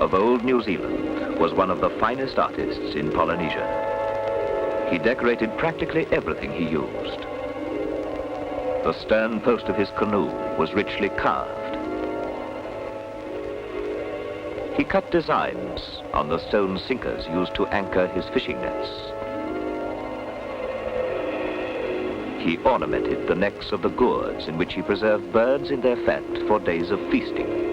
of old New Zealand, was one of the finest artists in Polynesia. He decorated practically everything he used. The stern post of his canoe was richly carved. He cut designs on the stone sinkers used to anchor his fishing nets. He ornamented the necks of the gourds in which he preserved birds in their fat for days of feasting.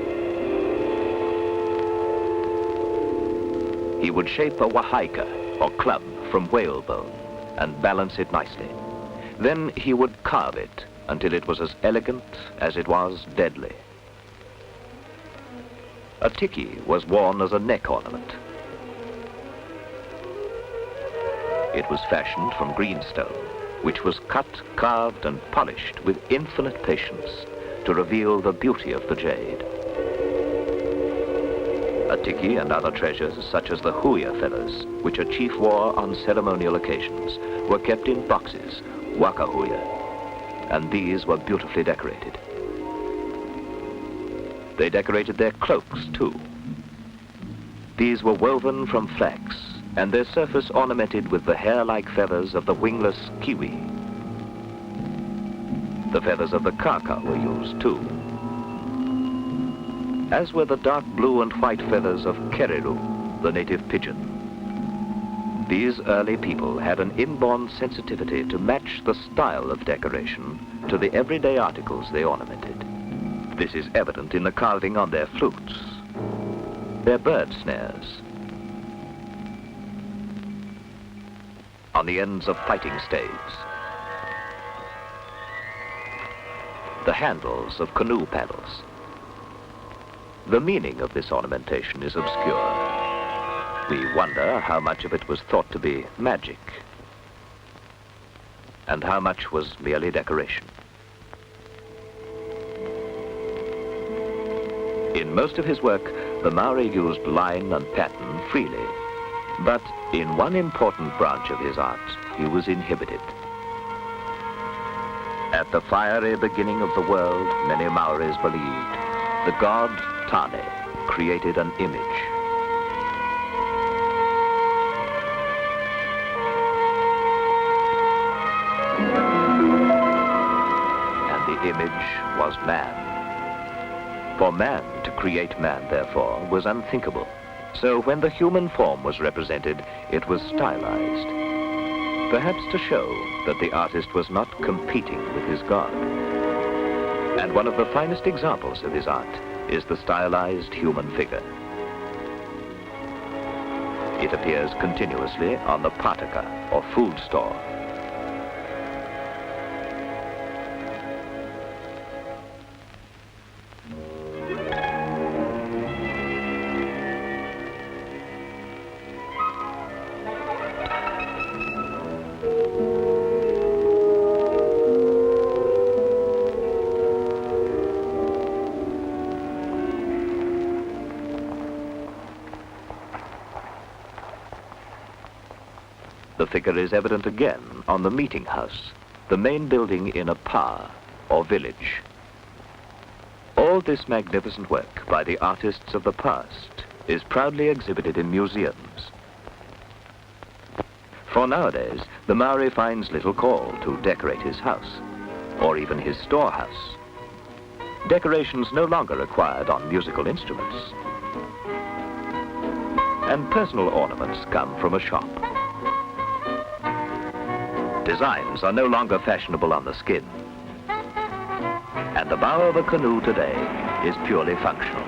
He would shape a wahaika, or club, from whale bone and balance it nicely. Then he would carve it until it was as elegant as it was deadly. A tiki was worn as a neck ornament. It was fashioned from greenstone, which was cut, carved, and polished with infinite patience to reveal the beauty of the jade. A tiki and other treasures, such as the huia feathers, which a chief wore on ceremonial occasions, were kept in boxes, whakahuia, and these were beautifully decorated. They decorated their cloaks, too. These were woven from flax, and their surface ornamented with the hair-like feathers of the wingless kiwi. The feathers of the kaka were used, too, as were the dark blue and white feathers of kereru, the native pigeon. These early people had an inborn sensitivity to match the style of decoration to the everyday articles they ornamented. This is evident in the carving on their flutes, their bird snares, on the ends of fighting staves, the handles of canoe paddles. The meaning of this ornamentation is obscure. We wonder how much of it was thought to be magic and how much was merely decoration. In most of his work, the Maori used line and pattern freely, but in one important branch of his art, he was inhibited. At the fiery beginning of the world, many Maoris believed, the god Tane created an image. And the image was man. For man to create man, therefore, was unthinkable. So when the human form was represented, it was stylized, perhaps to show that the artist was not competing with his god. And one of the finest examples of his art is the stylized human figure. It appears continuously on the pataka, or food store. The figure is evident again on the meeting house, the main building in a pa, or village. All this magnificent work by the artists of the past is proudly exhibited in museums. For nowadays, the Maori finds little call to decorate his house, or even his storehouse. Decorations no longer required on musical instruments. And personal ornaments come from a shop. Designs are no longer fashionable on the skin. And the bow of a canoe today is purely functional.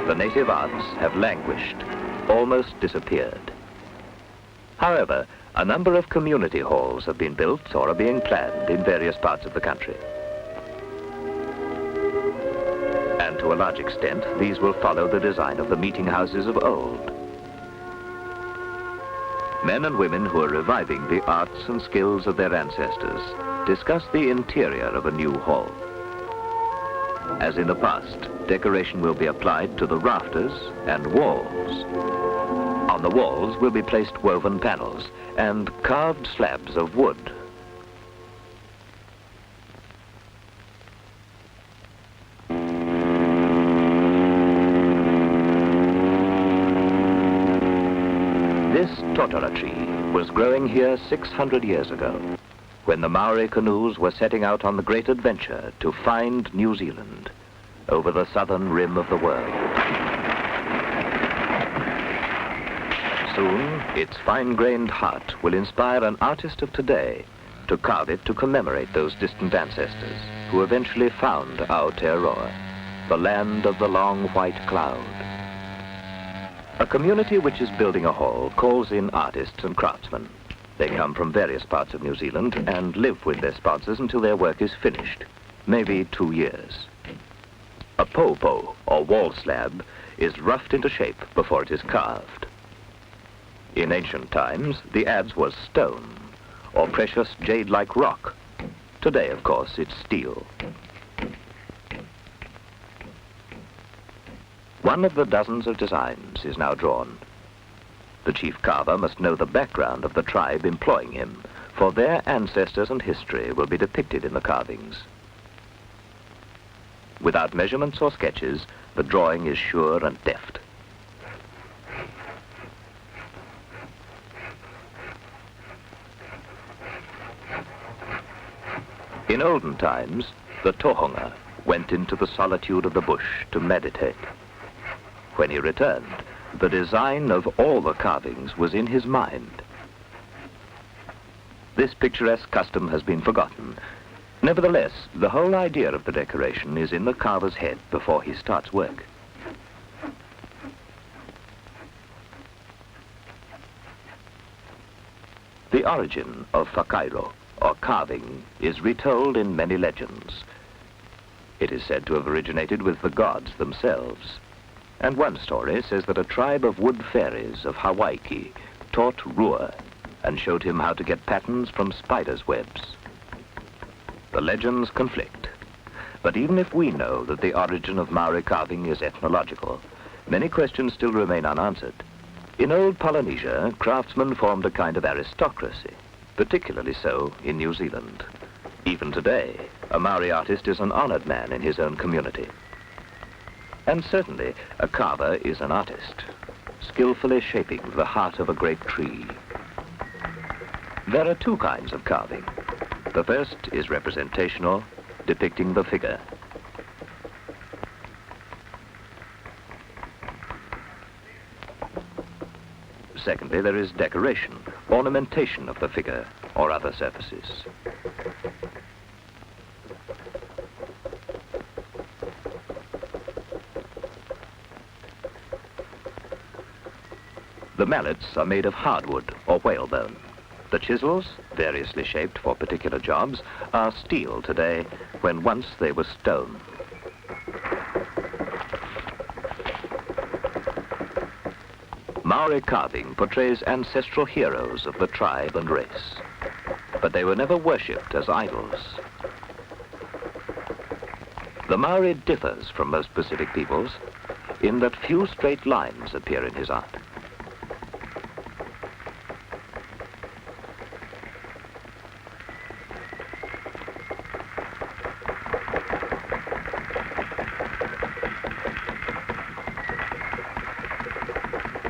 The native arts have languished, almost disappeared. However, a number of community halls have been built or are being planned in various parts of the country. And to a large extent, these will follow the design of the meeting houses of old. Men and women who are reviving the arts and skills of their ancestors discuss the interior of a new hall. As in the past, decoration will be applied to the rafters and walls. On the walls will be placed woven panels and carved slabs of wood. totara tree was growing here 600 years ago, when the Maori canoes were setting out on the great adventure to find New Zealand over the southern rim of the world. Soon, its fine-grained heart will inspire an artist of today to carve it to commemorate those distant ancestors who eventually found Aotearoa, the land of the long white cloud. A community which is building a hall calls in artists and craftsmen. They come from various parts of New Zealand and live with their sponsors until their work is finished, maybe 2 years. A popo, or wall slab, is roughed into shape before it is carved. In ancient times, the adze was stone, or precious jade-like rock. Today, of course, it's steel. One of the dozens of designs is now drawn. The chief carver must know the background of the tribe employing him, for their ancestors and history will be depicted in the carvings. Without measurements or sketches, the drawing is sure and deft. In olden times, the taonga went into the solitude of the bush to meditate. When he returned, the design of all the carvings was in his mind. This picturesque custom has been forgotten. Nevertheless, the whole idea of the decoration is in the carver's head before he starts work. The origin of whakairo, or carving, is retold in many legends. It is said to have originated with the gods themselves. And one story says that a tribe of wood fairies of Hawaii taught Rua and showed him how to get patterns from spiders' webs. The legends conflict. But even if we know that the origin of Maori carving is ethnological, many questions still remain unanswered. In old Polynesia, craftsmen formed a kind of aristocracy, particularly so in New Zealand. Even today, a Maori artist is an honored man in his own community. And certainly, a carver is an artist, skillfully shaping the heart of a great tree. There are two kinds of carving. The first is representational, depicting the figure. Secondly, there is decoration, ornamentation of the figure or other surfaces. The mallets are made of hardwood or whalebone. The chisels, variously shaped for particular jobs, are steel today, when once they were stone. Maori carving portrays ancestral heroes of the tribe and race, but they were never worshipped as idols. The Maori differs from most Pacific peoples in that few straight lines appear in his art.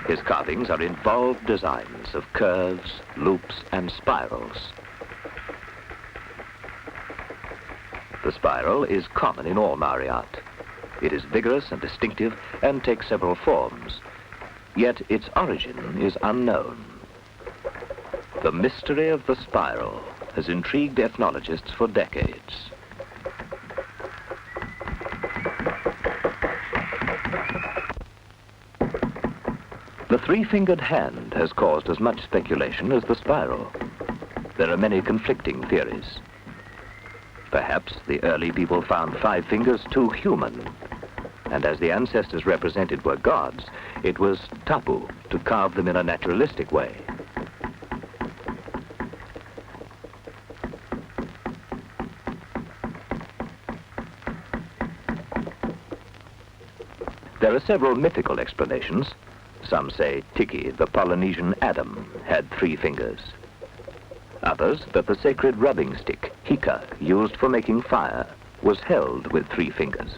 His carvings are involved designs of curves, loops, and spirals. The spiral is common in all Maori art. It is vigorous and distinctive and takes several forms, yet its origin is unknown. The mystery of the spiral has intrigued ethnologists for decades. The three-fingered hand has caused as much speculation as the spiral. There are many conflicting theories. Perhaps the early people found 5 fingers too human, and as the ancestors represented were gods, it was tapu to carve them in a naturalistic way. There are several mythical explanations. Some say Tiki, the Polynesian Adam, had 3 fingers. Others that the sacred rubbing stick, hika, used for making fire, was held with 3 fingers.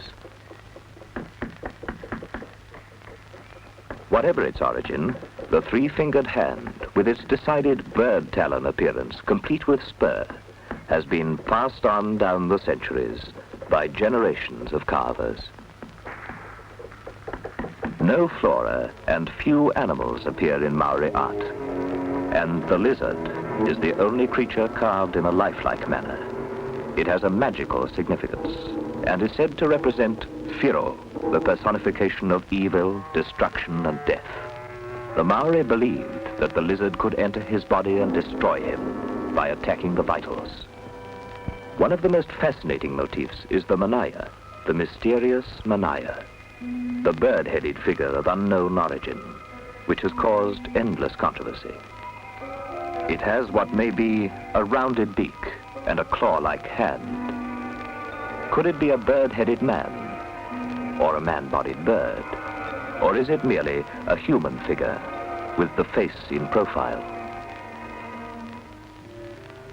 Whatever its origin, The three-fingered hand, with its decided bird talon appearance, complete with spur, has been passed on down the centuries by generations of carvers. No flora and few animals appear in Maori art, and the lizard is the only creature carved in a lifelike manner. It has a magical significance and is said to represent Whiro, the personification of evil, destruction, and death. The Maori believed that the lizard could enter his body and destroy him by attacking the vitals. One of the most fascinating motifs is the manaya, the mysterious manaya, the bird-headed figure of unknown origin, which has caused endless controversy. It has what may be a rounded beak and a claw-like hand. Could it be a bird-headed man, or a man-bodied bird? Or is it merely a human figure with the face in profile?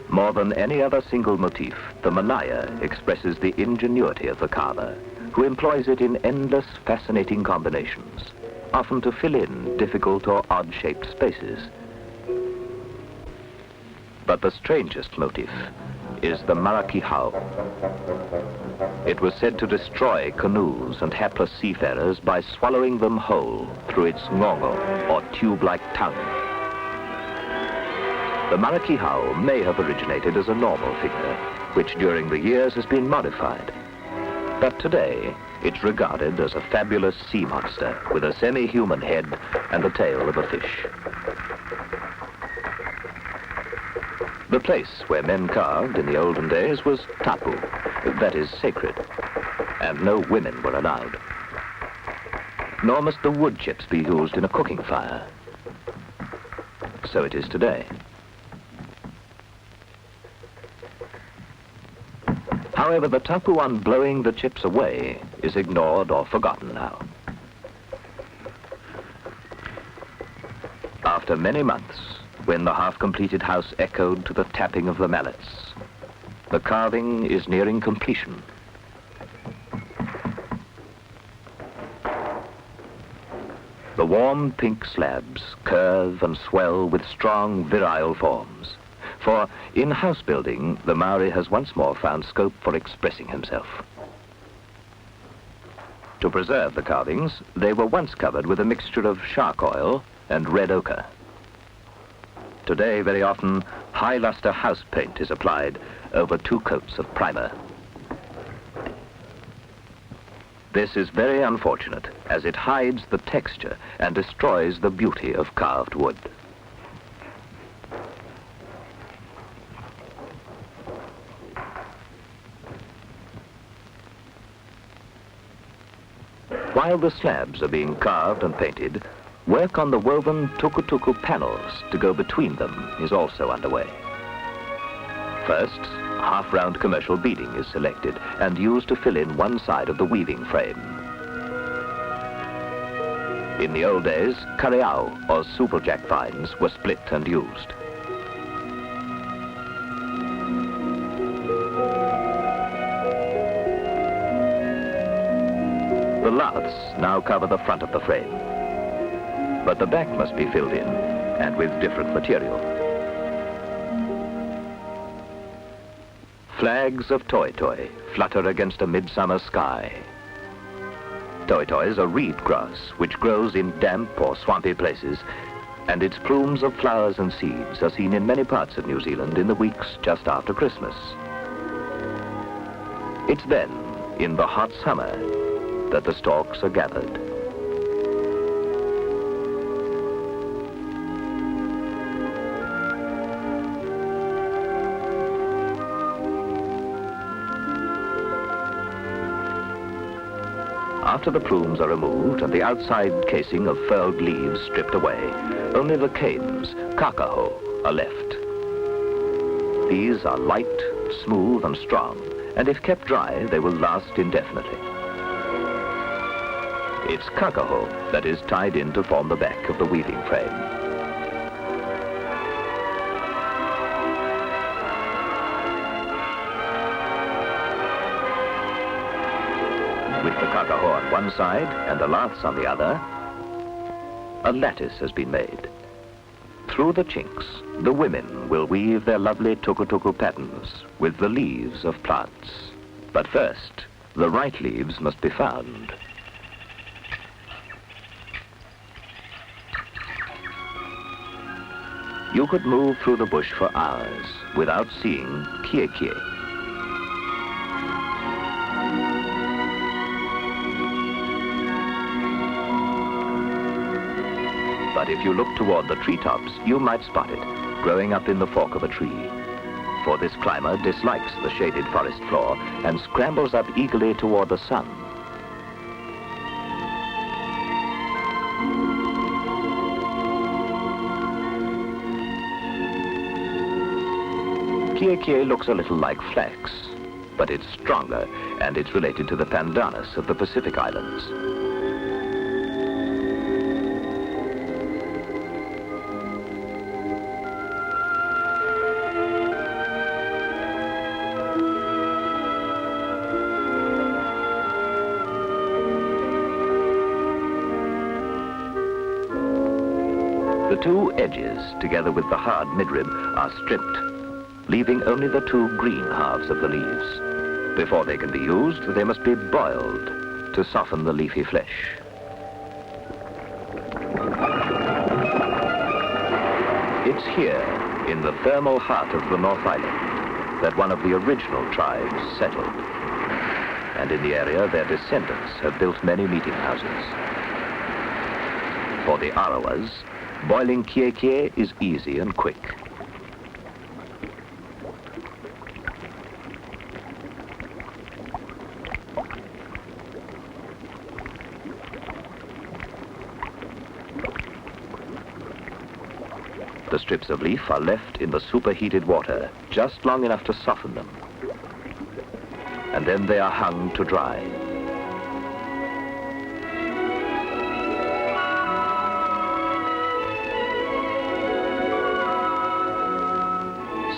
More than any other single motif, the manaya expresses the ingenuity of the carver, who employs it in endless, fascinating combinations, often to fill in difficult or odd-shaped spaces. But the strangest motif is the marakihau. It was said to destroy canoes and hapless seafarers by swallowing them whole through its ngongo, or tube-like tongue. The marakihau may have originated as a normal figure, which during the years has been modified. But today, it's regarded as a fabulous sea monster with a semi-human head and the tail of a fish. The place where men carved in the olden days was tapu, that is sacred, and no women were allowed. Nor must the wood chips be used in a cooking fire. So it is today. However, the tapu on blowing the chips away is ignored or forgotten now. After many months, when the half-completed house echoed to the tapping of the mallets, the carving is nearing completion. The warm pink slabs curve and swell with strong virile forms. For in house building, the Maori has once more found scope for expressing himself. To preserve the carvings, they were once covered with a mixture of shark oil and red ochre. Today, very often, high-luster house paint is applied over 2 coats of primer. This is very unfortunate, as it hides the texture and destroys the beauty of carved wood. While the slabs are being carved and painted, work on the woven tukutuku panels to go between them is also underway. First, half-round commercial beading is selected and used to fill in one side of the weaving frame. In the old days, kareao, or superjack vines, were split and used. The laths now cover the front of the frame, but the back must be filled in, and with different material. Flags of toi-toi flutter against a midsummer sky. Toi-toi is a reed grass which grows in damp or swampy places, and its plumes of flowers and seeds are seen in many parts of New Zealand in the weeks just after Christmas. It's then, in the hot summer, that the stalks are gathered. After the plumes are removed and the outside casing of furled leaves stripped away, only the canes, kakaho, are left. These are light, smooth and strong, and if kept dry, they will last indefinitely. It's kakaho that is tied in to form the back of the weaving frame. With the kakaho on one side and the laths on the other, a lattice has been made. Through the chinks, the women will weave their lovely tukutuku patterns with the leaves of plants. But first, the right leaves must be found. You could move through the bush for hours without seeing kie. But if you look toward the treetops, you might spot it, growing up in the fork of a tree. For this climber dislikes the shaded forest floor and scrambles up eagerly toward the sun. Kie looks a little like flax, but it's stronger, and it's related to the pandanus of the Pacific Islands. The two edges, together with the hard midrib, are stripped, leaving only the two green halves of the leaves. Before they can be used, they must be boiled to soften the leafy flesh. It's here, in the thermal heart of the North Island, that one of the original tribes settled. And in the area, their descendants have built many meeting houses. For the Arawas, boiling kie is easy and quick. The strips of leaf are left in the superheated water just long enough to soften them. And then they are hung to dry.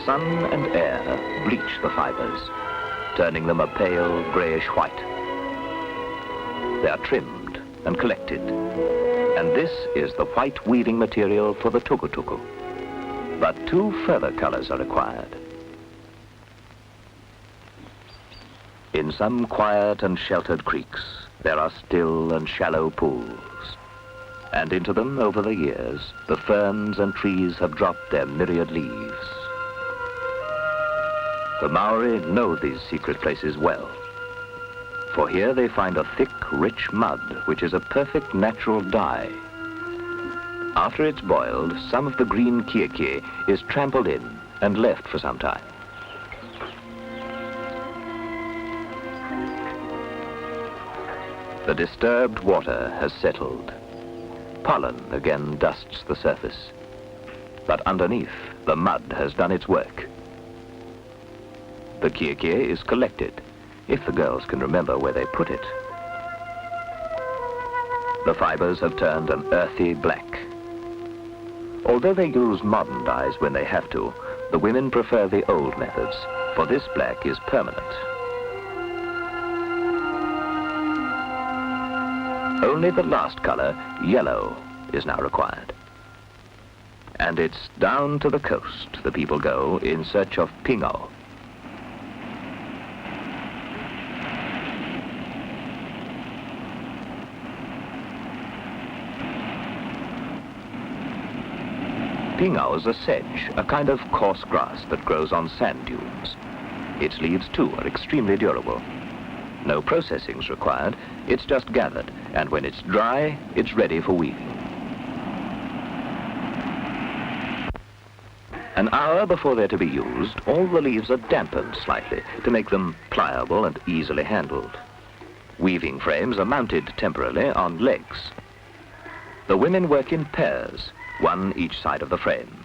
Sun and air bleach the fibers, turning them a pale grayish-white. They are trimmed and collected, and this is the white weaving material for the tukutuku. But two further colors are required. In some quiet and sheltered creeks, there are still and shallow pools, and into them, over the years, the ferns and trees have dropped their myriad leaves. The Maori know these secret places well, for here they find a thick, rich mud, which is a perfect natural dye. After it's boiled, some of the green kie is trampled in and left for some time. The disturbed water has settled. Pollen again dusts the surface. But underneath, the mud has done its work. The kie is collected, if the girls can remember where they put it. The fibers have turned an earthy black. Although they use modern dyes when they have to, the women prefer the old methods, for this black is permanent. Only the last color, yellow, is now required. And it's down to the coast the people go in search of pingo. Pingo is a sedge, a kind of coarse grass that grows on sand dunes. Its leaves, too, are extremely durable. No processing is required, it's just gathered, and when it's dry, it's ready for weaving. An hour before they're to be used, all the leaves are dampened slightly to make them pliable and easily handled. Weaving frames are mounted temporarily on legs. The women work in pairs, one each side of the frame.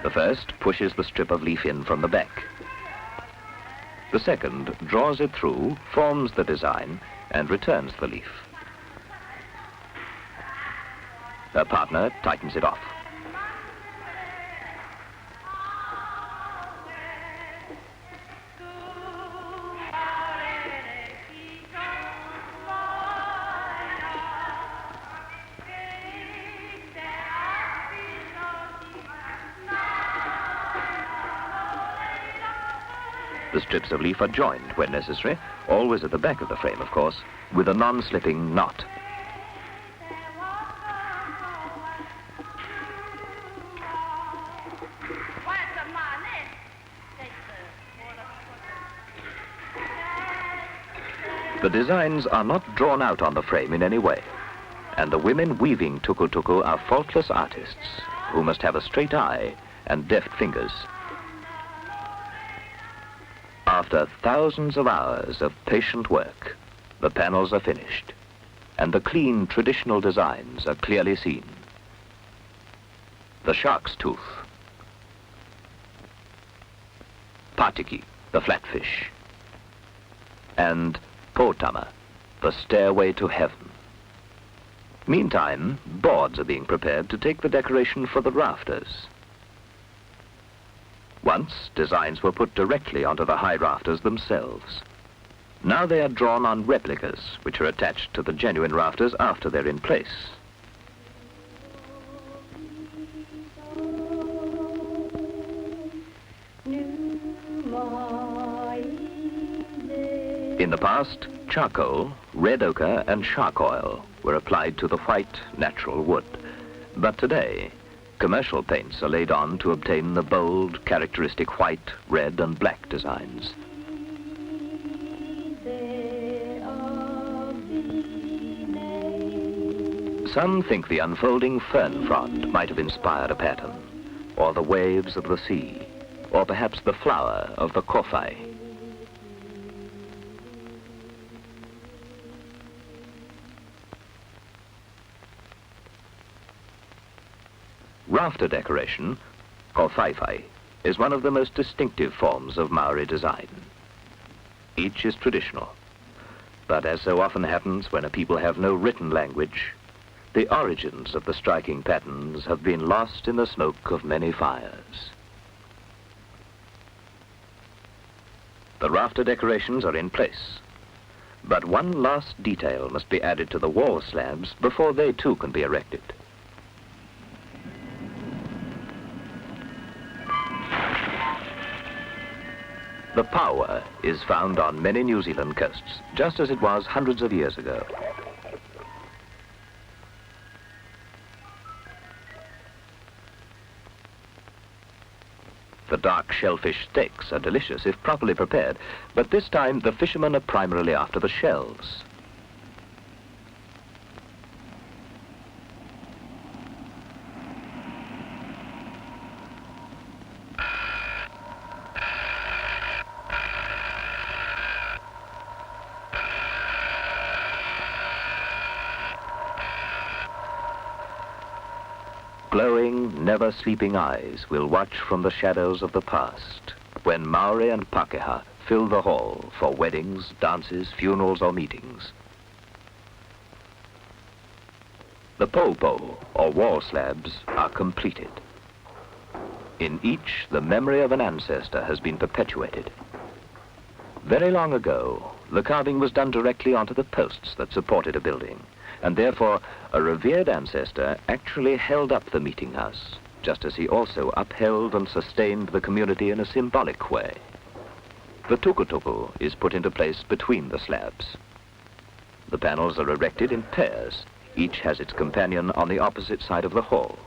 The first pushes the strip of leaf in from the back. The second draws it through, forms the design, and returns the leaf. Her partner tightens it off. The strips of leaf are joined when necessary, always at the back of the frame, of course, with a non-slipping knot. The designs are not drawn out on the frame in any way, and the women weaving tukutuku are faultless artists who must have a straight eye and deft fingers. After thousands of hours of patient work, the panels are finished, and the clean traditional designs are clearly seen. The shark's tooth, patiki, the flatfish, and potama, the stairway to heaven. Meantime, boards are being prepared to take the decoration for the rafters. Once, designs were put directly onto the high rafters themselves. Now they are drawn on replicas, which are attached to the genuine rafters after they're in place. In the past, charcoal, red ochre and shark oil were applied to the white, natural wood. But today, commercial paints are laid on to obtain the bold, characteristic white, red and black designs. Some think the unfolding fern frond might have inspired a pattern, or the waves of the sea, or perhaps the flower of the kowhaiwhai. Rafter decoration, kowhaiwhai, is one of the most distinctive forms of Maori design. Each is traditional, but as so often happens when a people have no written language, the origins of the striking patterns have been lost in the smoke of many fires. The rafter decorations are in place, but one last detail must be added to the wall slabs before they too can be erected. The paua is found on many New Zealand coasts, just as it was hundreds of years ago. The dark shellfish steaks are delicious if properly prepared, but this time the fishermen are primarily after the shells. Glowing, never-sleeping eyes will watch from the shadows of the past, when Maori and Pakeha fill the hall for weddings, dances, funerals, or meetings. The popo, or wall slabs, are completed. In each, the memory of an ancestor has been perpetuated. Very long ago, the carving was done directly onto the posts that supported a building, and therefore a revered ancestor actually held up the meeting house, just as he also upheld and sustained the community in a symbolic way. The tukutuku is put into place between the slabs. The panels are erected in pairs. Each has its companion on the opposite side of the hall.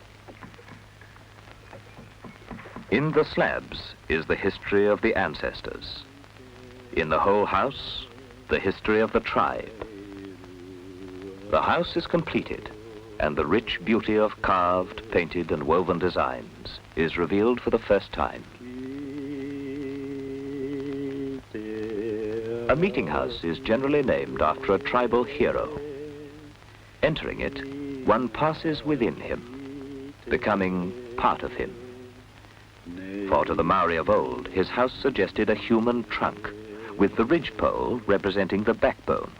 In the slabs is the history of the ancestors. In the whole house, the history of the tribe. The house is completed, and the rich beauty of carved, painted, and woven designs is revealed for the first time. A meeting house is generally named after a tribal hero. Entering it, one passes within him, becoming part of him. For to the Maori of old, his house suggested a human trunk, with the ridgepole representing the backbone,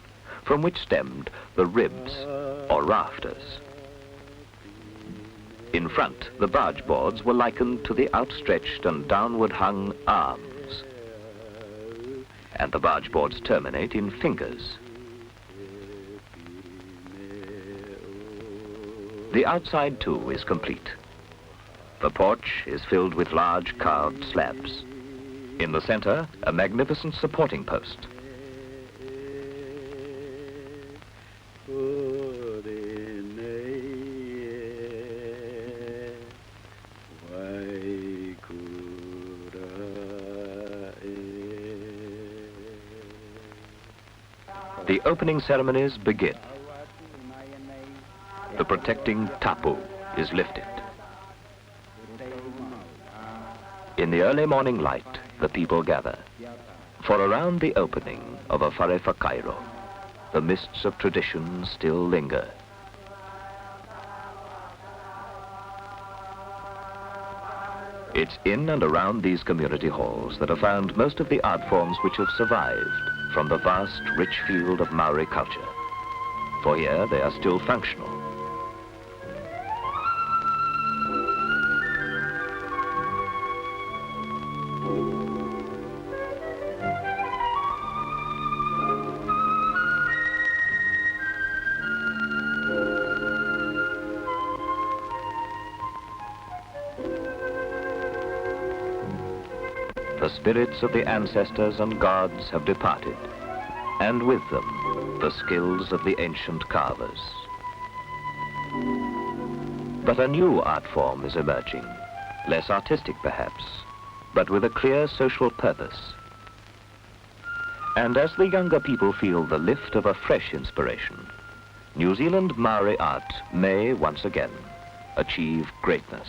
from which stemmed the ribs, or rafters. In front, the barge boards were likened to the outstretched and downward hung arms, and the barge boards terminate in fingers. The outside, too, is complete. The porch is filled with large carved slabs. In the center, a magnificent supporting post. The opening ceremonies begin. The protecting tapu is lifted. In the early morning light, the people gather. For around the opening of a whakairo, the mists of tradition still linger. It's in and around these community halls that are found most of the art forms which have survived from the vast, rich field of Māori culture. For here, they are still functional. The spirits of the ancestors and gods have departed, and with them, the skills of the ancient carvers. But a new art form is emerging, less artistic perhaps, but with a clear social purpose. And as the younger people feel the lift of a fresh inspiration, New Zealand Māori art may once again achieve greatness.